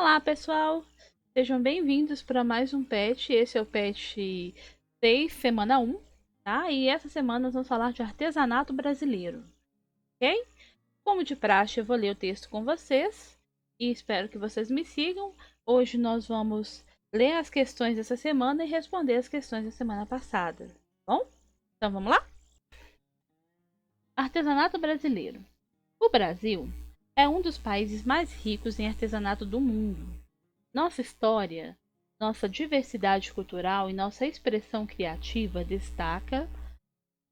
Olá, pessoal! Sejam bem-vindos para mais um PET. Esse é o PET 6, semana 1, tá? E essa semana nós vamos falar de artesanato brasileiro, ok? Como de praxe, eu vou ler o texto com vocês e espero que vocês me sigam. Hoje nós vamos ler as questões dessa semana e responder as questões da semana passada, tá bom? Então vamos lá? Artesanato brasileiro. O Brasil é um dos países mais ricos em artesanato do mundo. Nossa história, nossa diversidade cultural e nossa expressão criativa destaca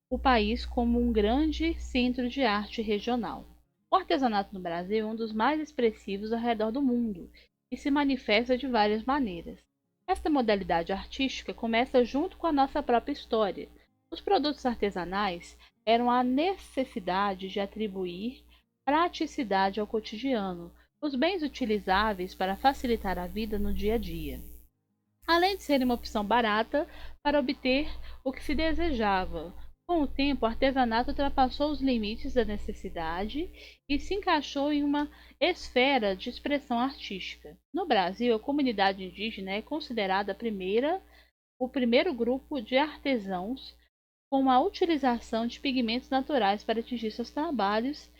o país como um grande centro de arte regional. O artesanato no Brasil é um dos mais expressivos ao redor do mundo e se manifesta de várias maneiras. Esta modalidade artística começa junto com a nossa própria história. Os produtos artesanais eram a necessidade de atribuir praticidade ao cotidiano, os bens utilizáveis para facilitar a vida no dia a dia, além de serem uma opção barata para obter o que se desejava. Com o tempo, o artesanato ultrapassou os limites da necessidade e se encaixou em uma esfera de expressão artística. No Brasil, a comunidade indígena é considerada o primeiro grupo de artesãos com a utilização de pigmentos naturais para atingir seus trabalhos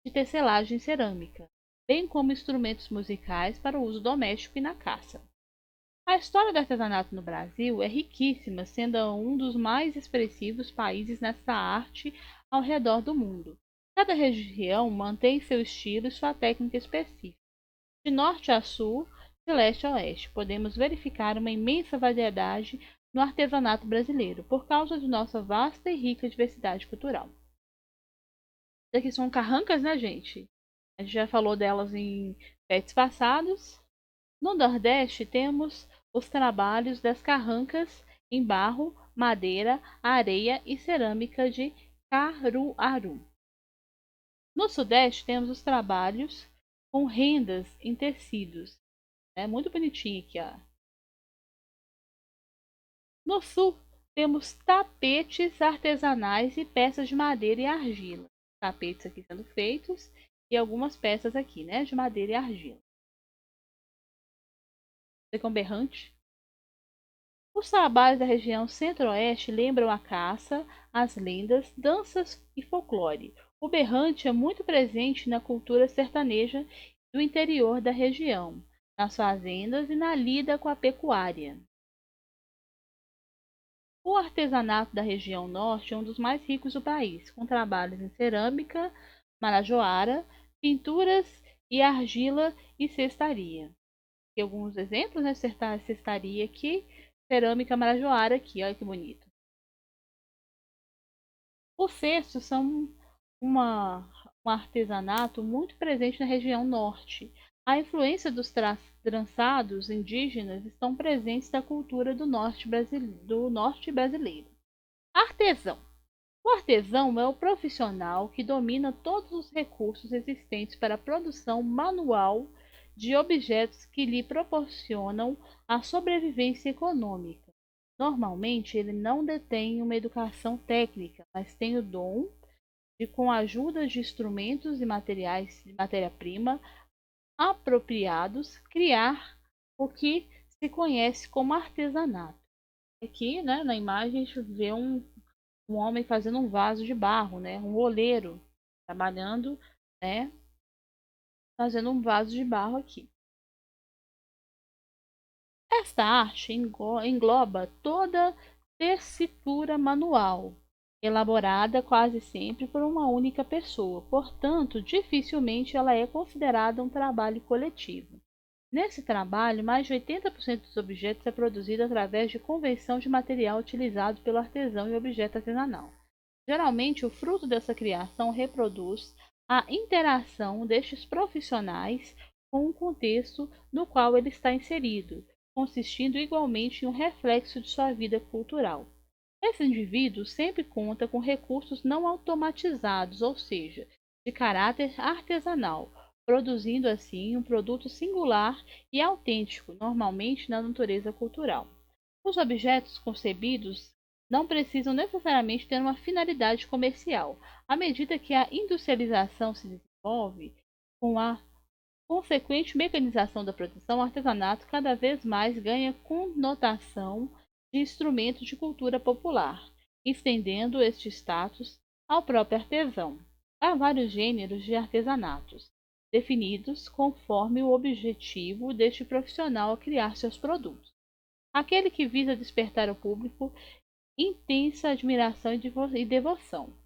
de tecelagem cerâmica, bem como instrumentos musicais para o uso doméstico e na caça. A história do artesanato no Brasil é riquíssima, sendo um dos mais expressivos países nessa arte ao redor do mundo. Cada região mantém seu estilo e sua técnica específica. De norte a sul, de leste a oeste, podemos verificar uma imensa variedade no artesanato brasileiro, por causa de nossa vasta e rica diversidade cultural. Aqui são carrancas, né, gente? A gente já falou delas em pets passados. No Nordeste, temos os trabalhos das carrancas em barro, madeira, areia e cerâmica de Caruaru. No Sudeste, temos os trabalhos com rendas em tecidos. É muito bonitinho aqui, ó. No Sul, temos tapetes artesanais e peças de madeira e argila. Tapetes aqui sendo feitos e algumas peças aqui, né, de madeira e argila. Esse aqui é um berrante. Os trabalhos da região centro-oeste lembram a caça, as lendas, danças e folclore. O berrante é muito presente na cultura sertaneja do interior da região, nas fazendas e na lida com a pecuária. O artesanato da região norte é um dos mais ricos do país, com trabalhos em cerâmica, marajoara, pinturas e argila e cestaria. Tem alguns exemplos, né? Cestaria aqui, cerâmica marajoara aqui, olha que bonito. Os cestos são um artesanato muito presente na região norte. A influência dos trançados indígenas estão presentes na cultura do norte brasileiro. Artesão. O artesão é o profissional que domina todos os recursos existentes para a produção manual de objetos que lhe proporcionam a sobrevivência econômica. Normalmente, ele não detém uma educação técnica, mas tem o dom de, com a ajuda de instrumentos e materiais de matéria-prima apropriados, criar o que se conhece como artesanato. Aqui, né, na imagem, a gente vê um homem fazendo um vaso de barro, né, um oleiro trabalhando, né, fazendo um vaso de barro aqui. Esta arte engloba toda tessitura manual, elaborada quase sempre por uma única pessoa, portanto, dificilmente ela é considerada um trabalho coletivo. Nesse trabalho, mais de 80% dos objetos é produzido através de conversão de material utilizado pelo artesão e objeto artesanal. Geralmente, o fruto dessa criação reproduz a interação destes profissionais com o contexto no qual ele está inserido, consistindo igualmente em um reflexo de sua vida cultural. Esse indivíduo sempre conta com recursos não automatizados, ou seja, de caráter artesanal, produzindo assim um produto singular e autêntico, normalmente na natureza cultural. Os objetos concebidos não precisam necessariamente ter uma finalidade comercial. À medida que a industrialização se desenvolve, com a consequente mecanização da produção, o artesanato cada vez mais ganha conotação de instrumento de cultura popular, estendendo este status ao próprio artesão. Há vários gêneros de artesanatos, definidos conforme o objetivo deste profissional a criar seus produtos. Aquele que visa despertar ao público intensa admiração e devoção,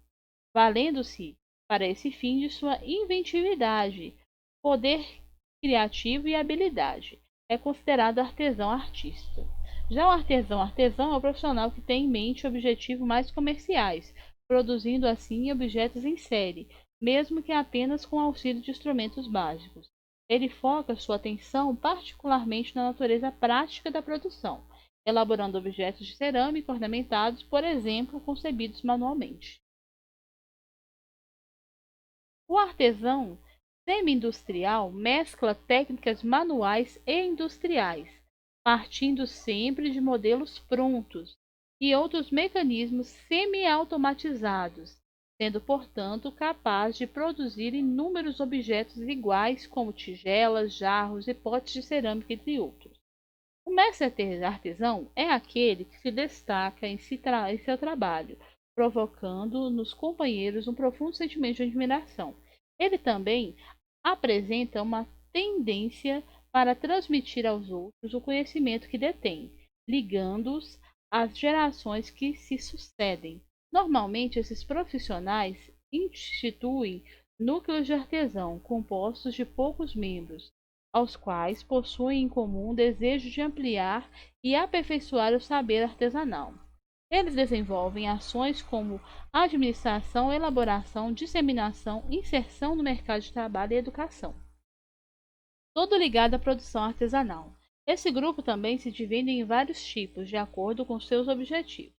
valendo-se para esse fim de sua inventividade, poder criativo e habilidade. É considerado artesão artista. Já o artesão é o profissional que tem em mente objetivos mais comerciais, produzindo assim objetos em série, mesmo que apenas com auxílio de instrumentos básicos. Ele foca sua atenção particularmente na natureza prática da produção, elaborando objetos de cerâmica ornamentados, por exemplo, concebidos manualmente. O artesão semi-industrial mescla técnicas manuais e industriais, partindo sempre de modelos prontos e outros mecanismos semi-automatizados, sendo, portanto, capaz de produzir inúmeros objetos iguais, como tigelas, jarros e potes de cerâmica, entre outros. O mestre artesão é aquele que se destaca em seu trabalho, provocando nos companheiros um profundo sentimento de admiração. Ele também apresenta uma tendência para transmitir aos outros o conhecimento que detém, ligando-os às gerações que se sucedem. Normalmente, esses profissionais instituem núcleos de artesão compostos de poucos membros, aos quais possuem em comum o desejo de ampliar e aperfeiçoar o saber artesanal. Eles desenvolvem ações como administração, elaboração, disseminação, inserção no mercado de trabalho e educação, todo ligado à produção artesanal. Esse grupo também se divide em vários tipos, de acordo com seus objetivos.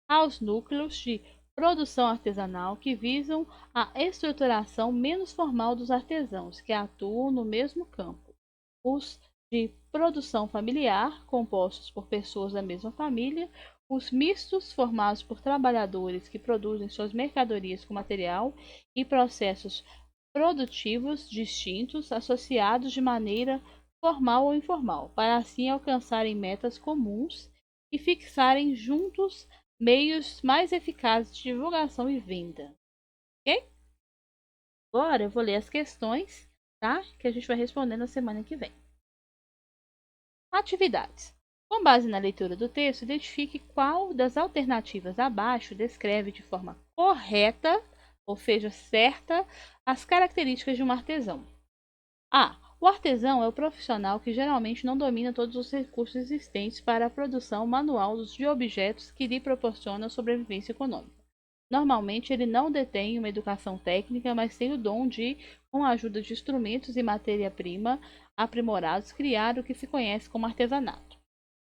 Há os núcleos de produção artesanal, que visam a estruturação menos formal dos artesãos que atuam no mesmo campo. Os de produção familiar, compostos por pessoas da mesma família. Os mistos, formados por trabalhadores que produzem suas mercadorias com material e processos produtivos distintos, associados de maneira formal ou informal, para assim alcançarem metas comuns e fixarem juntos meios mais eficazes de divulgação e venda. Ok? Agora eu vou ler as questões, tá? Que a gente vai responder na semana que vem. Atividades. Com base na leitura do texto, identifique qual das alternativas abaixo descreve de forma correta, ou seja, certa, as características de um artesão. A. O artesão é o profissional que geralmente não domina todos os recursos existentes para a produção manual de objetos que lhe proporcionam sobrevivência econômica. Normalmente, ele não detém uma educação técnica, mas tem o dom de, com a ajuda de instrumentos e matéria-prima aprimorados, criar o que se conhece como artesanato.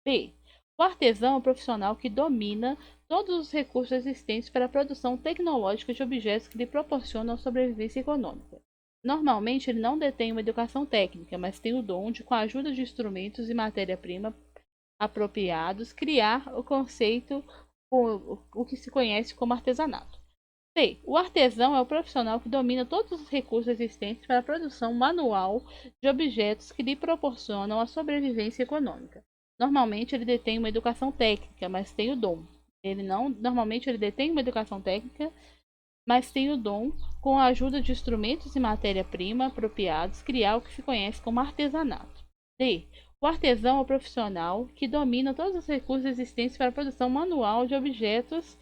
B. O artesão é o profissional que domina todos os recursos existentes para a produção tecnológica de objetos que lhe proporcionam sobrevivência econômica. Normalmente, ele não detém uma educação técnica, mas tem o dom de, com a ajuda de instrumentos e matéria-prima apropriados, criar o conceito, o que se conhece como artesanato. C. O artesão é o profissional que domina todos os recursos existentes para a produção manual de objetos que lhe proporcionam a sobrevivência econômica. Normalmente ele detém uma educação técnica, mas tem o dom. Normalmente ele detém uma educação técnica, mas tem o dom, com a ajuda de instrumentos e matéria-prima apropriados, criar o que se conhece como artesanato. D. O artesão é o profissional que domina todos os recursos existentes para a produção manual de objetos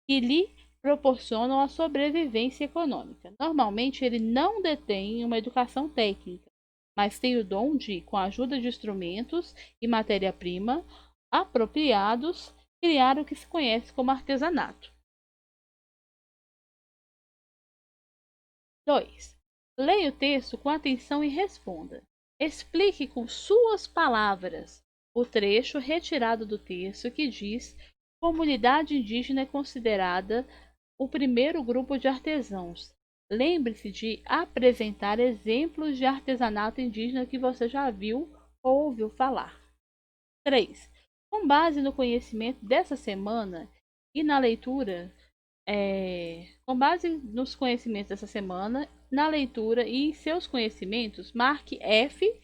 que lhe proporcionam a sobrevivência econômica. Normalmente, ele não detém uma educação técnica, mas tem o dom de, com a ajuda de instrumentos e matéria-prima apropriados, criar o que se conhece como artesanato. 2. Leia o texto com atenção e responda. Explique com suas palavras o trecho retirado do texto que diz: comunidade indígena é considerada o primeiro grupo de artesãos. Lembre-se de apresentar exemplos de artesanato indígena que você já viu ou ouviu falar. 3. Com base no conhecimento dessa semana e na leitura, com base nos conhecimentos dessa semana na leitura e em seus conhecimentos, marque F,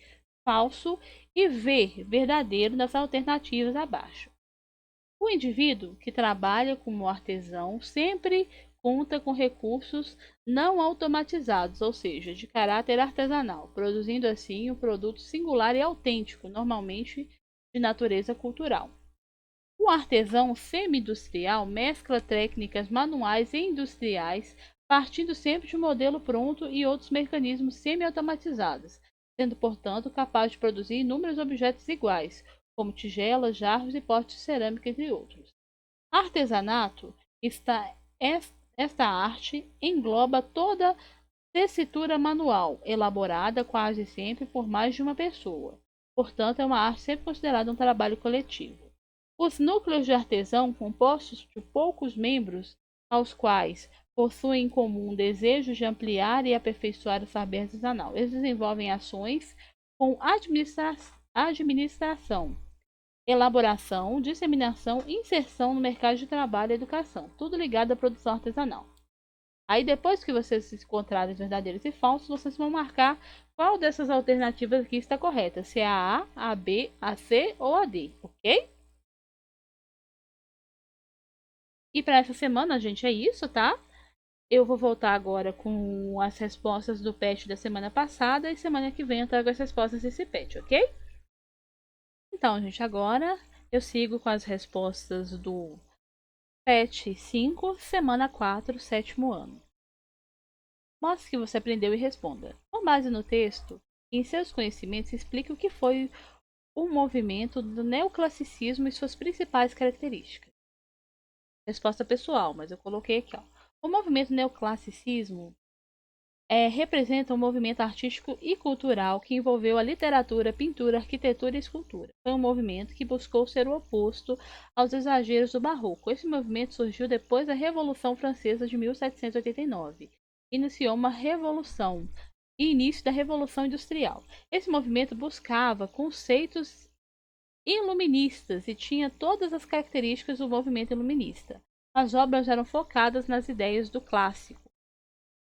falso, e V, verdadeiro, nas alternativas abaixo. O indivíduo que trabalha como artesão sempre conta com recursos não automatizados, ou seja, de caráter artesanal, produzindo assim um produto singular e autêntico, normalmente de natureza cultural. O artesão semi-industrial mescla técnicas manuais e industriais, partindo sempre de um modelo pronto e outros mecanismos semi-automatizados, sendo, portanto, capaz de produzir inúmeros objetos iguais, como tigelas, jarros e potes de cerâmica, entre outros. Artesanato esta arte engloba toda tessitura manual, elaborada quase sempre por mais de uma pessoa. Portanto, é uma arte sempre considerada um trabalho coletivo. Os núcleos de artesão, compostos de poucos membros, aos quais possuem em comum o desejo de ampliar e aperfeiçoar o saber artesanal, eles desenvolvem ações com administração, elaboração, disseminação e inserção no mercado de trabalho e educação, tudo ligado à produção artesanal. Aí depois que vocês se encontrarem verdadeiros e falsos, vocês vão marcar qual dessas alternativas aqui está correta, se é a A, a B, a C ou a D, ok? E para essa semana, gente, é isso, tá? Eu vou voltar agora com as respostas do PET da semana passada e semana que vem eu trago as respostas desse PET, ok? Então, gente, agora eu sigo com as respostas do PET 5, semana 4, sétimo ano. Mostre que você aprendeu e responda. Com base no texto e em seus conhecimentos, explique o que foi o movimento do neoclassicismo e suas principais características. Resposta pessoal, mas eu coloquei aqui, ó. O movimento neoclassicismo representa um movimento artístico e cultural que envolveu a literatura, pintura, arquitetura e escultura. Foi um movimento que buscou ser o oposto aos exageros do barroco. Esse movimento surgiu depois da Revolução Francesa de 1789. Iniciou uma revolução e início da Revolução Industrial. Esse movimento buscava conceitos iluministas e tinha todas as características do movimento iluminista. As obras eram focadas nas ideias do clássico.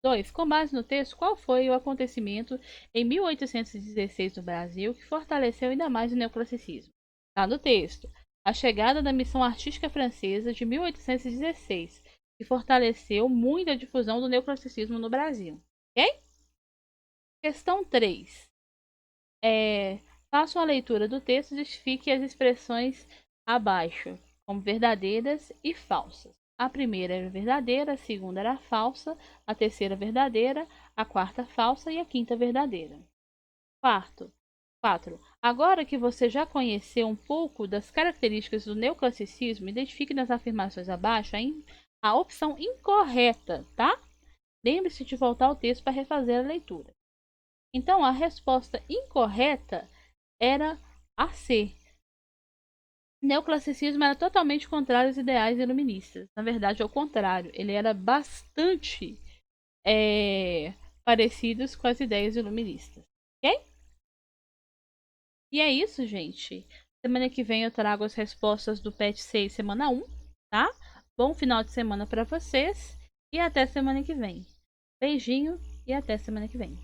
2. Com base no texto, qual foi o acontecimento em 1816 no Brasil que fortaleceu ainda mais o neoclassicismo? Está no texto. A chegada da missão artística francesa de 1816, que fortaleceu muito a difusão do neoclassicismo no Brasil. Ok? Questão 3. Faça uma leitura do texto e justifique as expressões abaixo, como verdadeiras e falsas. A primeira era verdadeira, a segunda era falsa, a terceira verdadeira, a quarta falsa e a quinta verdadeira. 4. Agora que você já conheceu um pouco das características do neoclassicismo, identifique nas afirmações abaixo a opção incorreta, tá? Lembre-se de voltar ao texto para refazer a leitura. Então, a resposta incorreta era a C. Neoclassicismo era totalmente contrário aos ideais iluministas. Na verdade, ao contrário, ele era bastante parecidos com as ideias iluministas. Ok? E é isso, gente. Semana que vem eu trago as respostas do PET 6, semana 1, tá? Bom final de semana para vocês e até semana que vem. Beijinho e até semana que vem.